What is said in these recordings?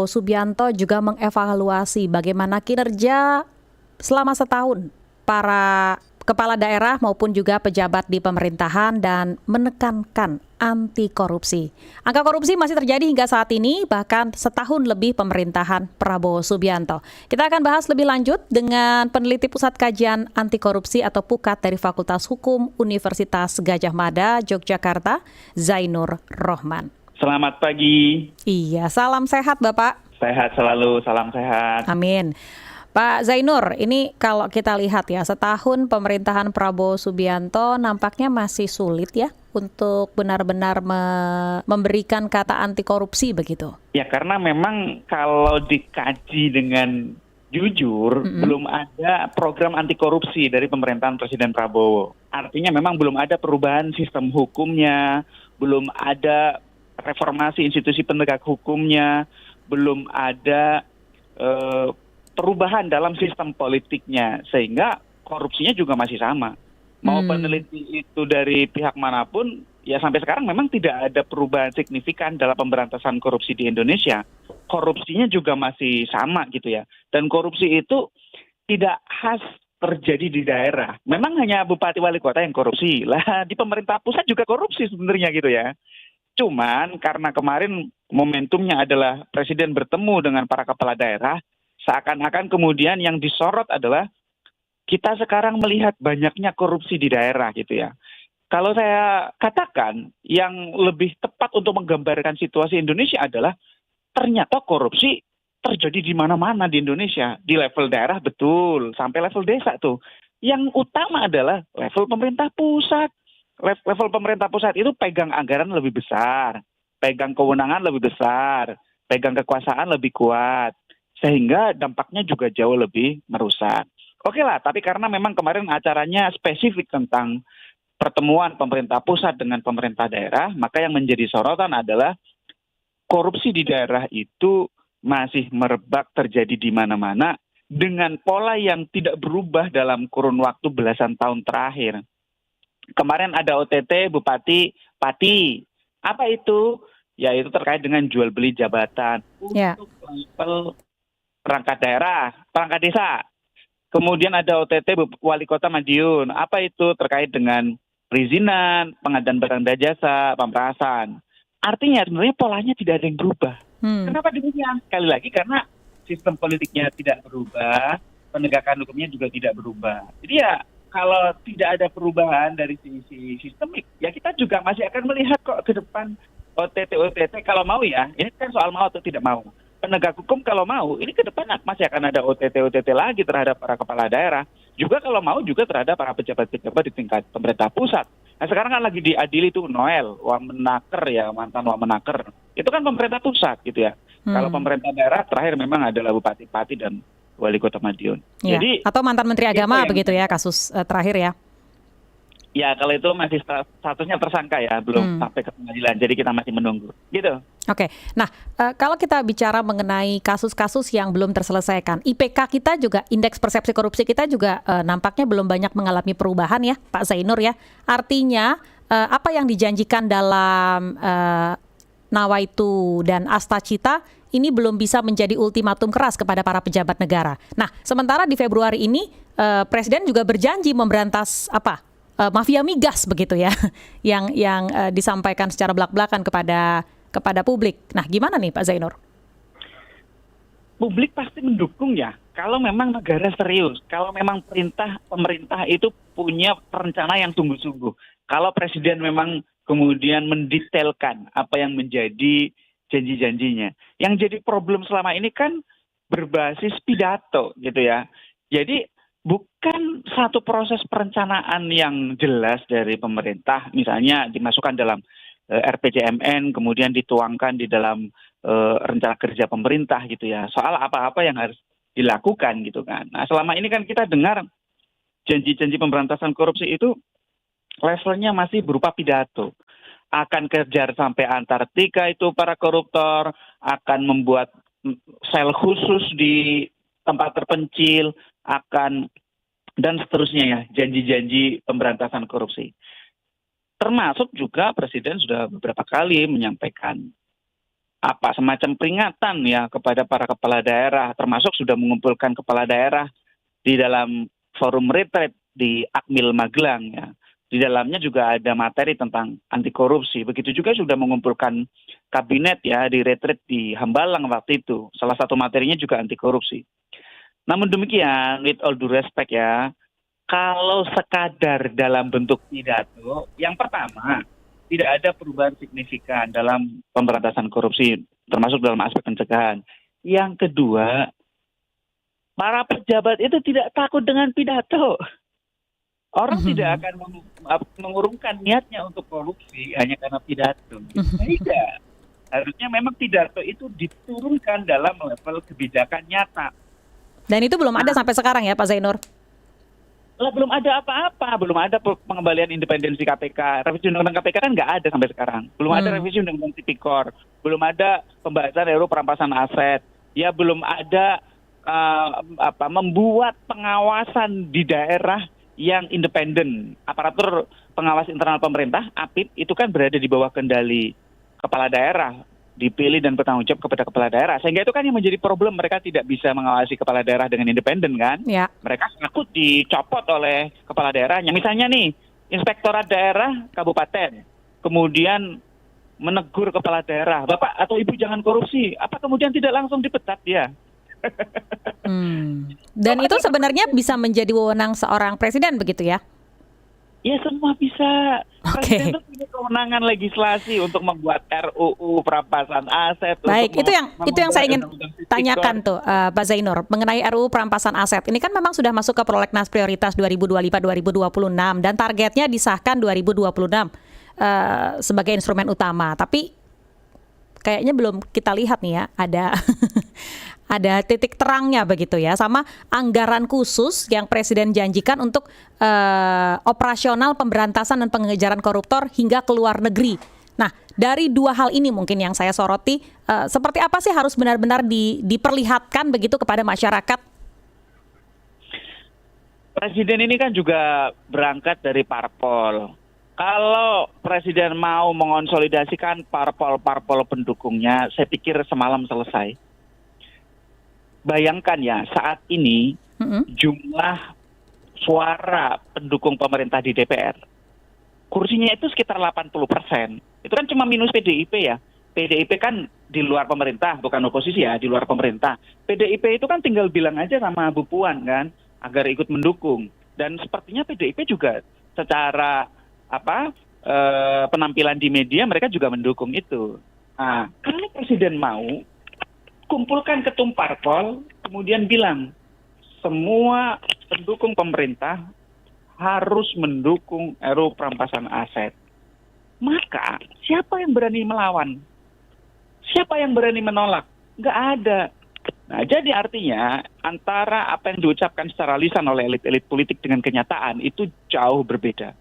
Prabowo Subianto juga mengevaluasi bagaimana kinerja selama setahun para kepala daerah maupun juga pejabat di pemerintahan dan menekankan anti korupsi. Angka korupsi masih terjadi hingga saat ini, bahkan setahun lebih pemerintahan Prabowo Subianto. Kita akan bahas lebih lanjut dengan peneliti Pusat Kajian Anti Korupsi atau PUKAT dari Fakultas Hukum Universitas Gadjah Mada, Yogyakarta, Zainur Rohman. Selamat pagi. Iya, salam sehat Bapak. Sehat selalu, salam sehat. Amin. Pak Zainur, ini kalau kita lihat ya, setahun pemerintahan Prabowo Subianto nampaknya masih sulit ya untuk benar-benar memberikan kata anti korupsi begitu. Ya karena memang kalau dikaji dengan jujur, belum ada program anti korupsi dari pemerintahan Presiden Prabowo. Artinya memang belum ada perubahan sistem hukumnya, belum ada reformasi institusi penegak hukumnya, belum ada perubahan dalam sistem politiknya, sehingga korupsinya juga masih sama. Mau peneliti itu dari pihak manapun, ya sampai sekarang memang tidak ada perubahan signifikan dalam pemberantasan korupsi di Indonesia. Korupsinya juga masih sama gitu ya. Dan korupsi itu tidak khas terjadi di daerah. Memang hanya bupati wali kota yang korupsi. Lah di pemerintah pusat juga korupsi sebenarnya gitu ya. Cuman karena kemarin momentumnya adalah presiden bertemu dengan para kepala daerah, seakan-akan kemudian yang disorot adalah kita sekarang melihat banyaknya korupsi di daerah gitu ya. Kalau saya katakan yang lebih tepat untuk menggambarkan situasi Indonesia adalah ternyata korupsi terjadi di mana-mana di Indonesia. Di level daerah betul, sampai level desa tuh. Yang utama adalah level pemerintah pusat. Level pemerintah pusat itu pegang anggaran lebih besar, pegang kewenangan lebih besar, pegang kekuasaan lebih kuat. Sehingga dampaknya juga jauh lebih merusak. Oke lah, tapi karena memang kemarin acaranya spesifik tentang pertemuan pemerintah pusat dengan pemerintah daerah, maka yang menjadi sorotan adalah korupsi di daerah itu masih merebak terjadi di mana-mana dengan pola yang tidak berubah dalam kurun waktu belasan tahun terakhir. Kemarin ada OTT Bupati Pati. Apa itu? Ya itu terkait dengan jual beli jabatan untuk level perangkat daerah, perangkat desa. Kemudian ada OTT Wali Kota Madiun. Apa itu? Terkait dengan perizinan, pengadaan barang dan jasa, pemerasan. Artinya sebenarnya polanya tidak ada yang berubah. Kenapa demikian? Sekali lagi karena sistem politiknya tidak berubah, penegakan hukumnya juga tidak berubah. Jadi ya kalau tidak ada perubahan dari sisi sistemik, ya kita juga masih akan melihat kok ke depan OTT kalau mau ya. Ini kan soal mau atau tidak mau. Penegak hukum kalau mau, ini ke depan masih akan ada OTT lagi terhadap para kepala daerah. Juga kalau mau juga terhadap para pejabat-pejabat di tingkat pemerintah pusat. Nah sekarang kan lagi diadili tuh Noel, Wamenaker ya, mantan Wamenaker. Itu kan pemerintah pusat gitu ya. Kalau pemerintah daerah terakhir memang adalah Bupati-Pati dan Wali Kota Madiun. Ya. Jadi atau mantan Menteri Agama begitu ya kasus terakhir ya. Ya kalau itu masih statusnya tersangka ya, belum sampai ke pengadilan. Jadi kita masih menunggu. Gitu. Oke, nah kalau kita bicara mengenai kasus-kasus yang belum terselesaikan, IPK kita juga, indeks persepsi korupsi kita juga nampaknya belum banyak mengalami perubahan ya Pak Zainur ya. Artinya apa yang dijanjikan dalam Nawaitu dan Astacita ini belum bisa menjadi ultimatum keras kepada para pejabat negara. Nah sementara di Februari ini Presiden juga berjanji memberantas mafia migas begitu ya, yang disampaikan secara belak-belakan kepada publik. Nah, gimana nih Pak Zainur? Publik pasti mendukung ya, kalau memang negara serius, kalau memang pemerintah itu punya rencana yang sungguh-sungguh. Kalau presiden memang kemudian mendetailkan apa yang menjadi janji-janjinya. Yang jadi problem selama ini kan berbasis pidato gitu ya. Jadi bukan satu proses perencanaan yang jelas dari pemerintah, misalnya dimasukkan dalam RPJMN, kemudian dituangkan di dalam rencana kerja pemerintah gitu ya, soal apa-apa yang harus dilakukan gitu kan. Nah selama ini kan kita dengar janji-janji pemberantasan korupsi itu levelnya masih berupa pidato. Akan kejar sampai Antartika itu para koruptor, akan membuat sel khusus di tempat terpencil, akan dan seterusnya ya, janji-janji pemberantasan korupsi. Termasuk juga Presiden sudah beberapa kali menyampaikan semacam peringatan ya kepada para kepala daerah, termasuk sudah mengumpulkan kepala daerah di dalam forum retreat di Akmil Magelang ya. Di dalamnya juga ada materi tentang anti korupsi. Begitu juga sudah mengumpulkan kabinet ya di retreat di Hambalang waktu itu. Salah satu materinya juga anti korupsi. Namun demikian, with all due respect ya, kalau sekadar dalam bentuk pidato, yang pertama, tidak ada perubahan signifikan dalam pemberantasan korupsi, termasuk dalam aspek pencegahan. Yang kedua, para pejabat itu tidak takut dengan pidato. Orang tidak akan mengurungkan niatnya untuk korupsi hanya karena pidato. Tidak. Harusnya memang pidato itu diturunkan dalam level kebijakan nyata. Dan itu belum ada sampai sekarang ya Pak Zainur? Lah, belum ada apa-apa, belum ada pengembalian independensi KPK. Revisi Undang-Undang KPK kan nggak ada sampai sekarang. Belum ada revisi Undang-Undang Tipikor, belum ada pembahasan RUU perampasan aset, ya belum ada membuat pengawasan di daerah yang independen. Aparatur pengawas internal pemerintah, APIP, itu kan berada di bawah kendali kepala daerah, dipilih dan bertanggung jawab kepada kepala daerah. Sehingga itu kan yang menjadi problem, mereka tidak bisa mengawasi kepala daerah dengan independen kan. Ya. Mereka takut dicopot oleh kepala daerahnya. Misalnya nih, inspektorat daerah kabupaten, kemudian menegur kepala daerah, Bapak atau Ibu jangan korupsi, apa kemudian tidak langsung dipecat dia? Dan itu sebenarnya bisa menjadi wewenang seorang presiden begitu ya? Ya semua bisa. Presiden itu punya kewenangan legislasi untuk membuat RUU perampasan aset. Baik, itu yang saya ingin tanyakan tuh Pak Zainur mengenai RUU perampasan aset. Ini kan memang sudah masuk ke prolegnas prioritas 2025-2026 dan targetnya disahkan 2026 sebagai instrumen utama. Tapi kayaknya belum kita lihat nih ya ada titik terangnya begitu ya, sama anggaran khusus yang Presiden janjikan untuk operasional pemberantasan dan pengejaran koruptor hingga ke luar negeri. Nah, dari dua hal ini mungkin yang saya soroti, seperti apa sih harus benar-benar diperlihatkan begitu kepada masyarakat? Presiden ini kan juga berangkat dari parpol. Kalau Presiden mau mengonsolidasikan parpol-parpol pendukungnya, saya pikir semalam selesai. Bayangkan ya, saat ini jumlah suara pendukung pemerintah di DPR, kursinya itu sekitar 80%. Itu kan cuma minus PDIP ya. PDIP kan di luar pemerintah, bukan oposisi ya, di luar pemerintah. PDIP itu kan tinggal bilang aja sama Bu Puan kan, agar ikut mendukung. Dan sepertinya PDIP juga secara penampilan di media mereka juga mendukung itu. Nah, kalau Presiden mau kumpulkan ketum parpol, kemudian bilang semua pendukung pemerintah harus mendukung RUU perampasan aset. Maka siapa yang berani melawan? Siapa yang berani menolak? Nggak ada. Nah, jadi artinya antara apa yang diucapkan secara lisan oleh elit-elit politik dengan kenyataan itu jauh berbeda.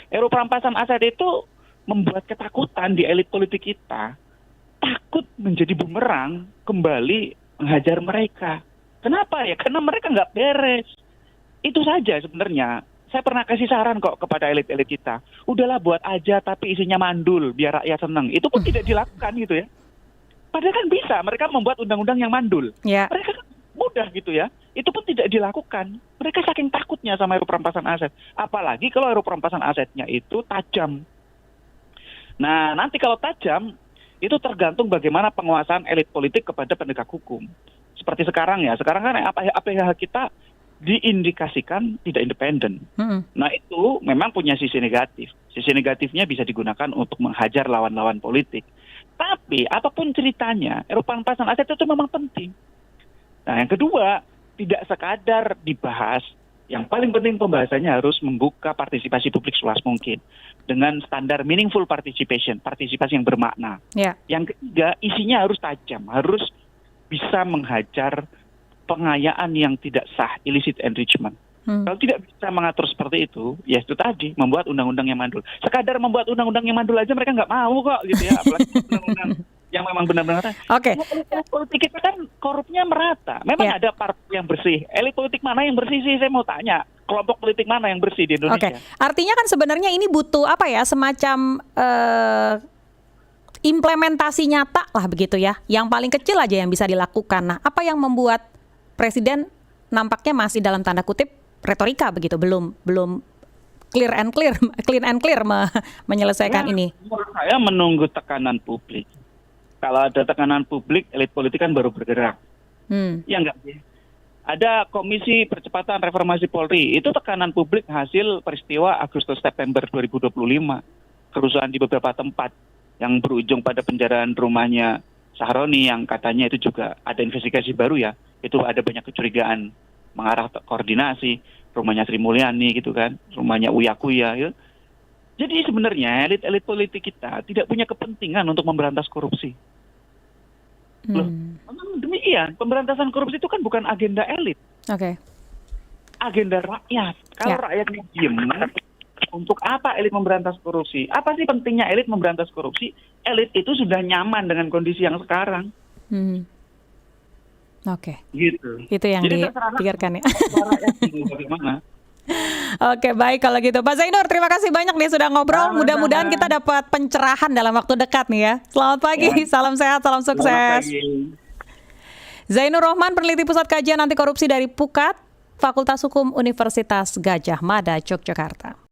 RUU perampasan aset itu membuat ketakutan di elit politik kita. Takut menjadi bumerang kembali menghajar mereka. Kenapa ya? Karena mereka nggak beres. Itu saja sebenarnya. Saya pernah kasih saran kok kepada elit-elit kita. Udahlah buat aja tapi isinya mandul biar rakyat senang. Itu pun tidak dilakukan gitu ya. Padahal kan bisa mereka membuat undang-undang yang mandul. Yeah. Mereka kan mudah gitu ya. Itu pun tidak dilakukan. Mereka saking takutnya sama RUU perampasan aset. Apalagi kalau RUU perampasan asetnya itu tajam. Nah, nanti kalau tajam itu tergantung bagaimana penguasaan elit politik kepada penegak hukum. Seperti sekarang ya, sekarang kan APH kita diindikasikan tidak independen. Nah itu memang punya sisi negatif. Sisi negatifnya bisa digunakan untuk menghajar lawan-lawan politik. Tapi apapun ceritanya, RUU perampasan aset itu memang penting. Nah yang kedua, tidak sekadar dibahas, yang paling penting pembahasannya harus membuka partisipasi publik seluas mungkin dengan standar meaningful participation, partisipasi yang bermakna. Yeah. Yang ketiga, isinya harus tajam, harus bisa menghajar pengayaan yang tidak sah, illicit enrichment. Kalau tidak bisa mengatur seperti itu, ya itu tadi, membuat undang-undang yang mandul. Sekadar membuat undang-undang yang mandul aja mereka nggak mau kok, gitu ya. Apalagi undang-undang yang memang benar-benar. Oke. Politik kita kan korupnya merata. Memang ada parpol yang bersih. Elit politik mana yang bersih sih? Saya mau tanya. Kelompok politik mana yang bersih di Indonesia? Artinya kan sebenarnya ini butuh semacam implementasi nyata lah begitu ya, yang paling kecil aja yang bisa dilakukan. Nah, apa yang membuat Presiden nampaknya masih dalam tanda kutip retorika begitu, belum clean and clear menyelesaikan ini? Menurut saya menunggu tekanan publik. Kalau ada tekanan publik, elit politik kan baru bergerak. Ya enggak sih? Ada Komisi Percepatan Reformasi Polri, itu tekanan publik hasil peristiwa Agustus-September 2025. Kerusuhan di beberapa tempat yang berujung pada penjaraan rumahnya Sahroni yang katanya itu juga ada investigasi baru ya. Itu ada banyak kecurigaan mengarah koordinasi, rumahnya Sri Mulyani gitu kan, rumahnya Uya Kuya. Ya. Jadi sebenarnya elit-elit politik kita tidak punya kepentingan untuk memberantas korupsi. Loh, memang demikian. Pemberantasan korupsi itu kan bukan agenda elit. Oke. Agenda rakyat. Kalau rakyatnya diem, untuk apa elit memberantas korupsi? Apa sih pentingnya elit memberantas korupsi? Elit itu sudah nyaman dengan kondisi yang sekarang. Oke. Gitu. Itu yang dipikirkan ya. Rakyat bagaimana? Oke, baik kalau gitu. Pak Zainur, terima kasih banyak nih sudah ngobrol. Mudah-mudahan kita dapat pencerahan dalam waktu dekat nih ya. Selamat pagi, salam sehat, salam sukses. Zainur Rohman, peneliti Pusat Kajian Anti Korupsi dari PUKAD, Fakultas Hukum Universitas Gadjah Mada, Yogyakarta.